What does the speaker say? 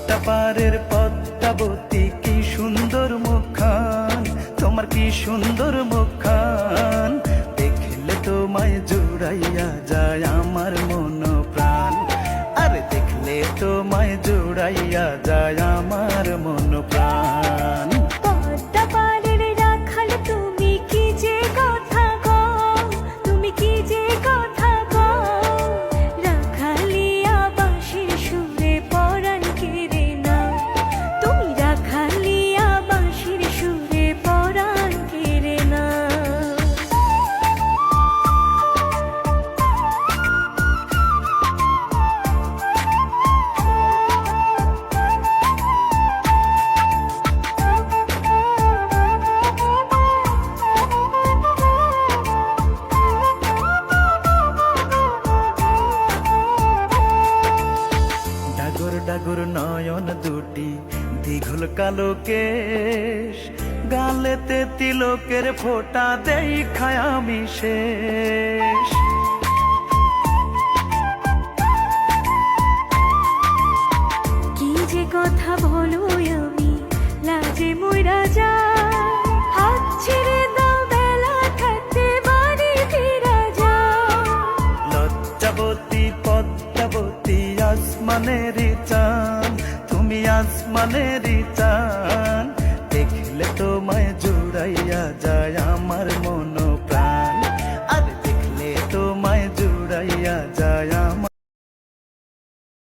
পদ্মা পারের পদ্মাবতী কি সুন্দর মুখখান, তোমার কি সুন্দর মুখখান। দেখলে তোমায় জুড়াইয়া যায় আমার মন প্রাণ, আরে দেখলে তোমায় জুড়াইয়া যায় আমার মন প্রাণ। পদ্মা পাড়ের রাখাল তুমি কি যে কথা কও, তুমি কি যে কথা কও। রাখালিয়া বাঁশির সুরে পরাণ কেড়ে নাও, তুমি রাখালিয়া বাঁশির সুরে পরাণ কেড়ে নাও। ডাগর ডাগর নয়ন দুটি দীঘল কালো কেশ, গালেতে তিলকের ফোঁটা দেখায় আমি শেষ। কি যে কথা বলো আমি লাজে মইরা যাই, হাত ছেড়ে দাও বেলা থাকতে বাড়ি ফিরা যাই। লজ্জাবতী পদ্মাবতী আসমানেরই চাঁদ, তুমি আসমানেরই চাঁদ।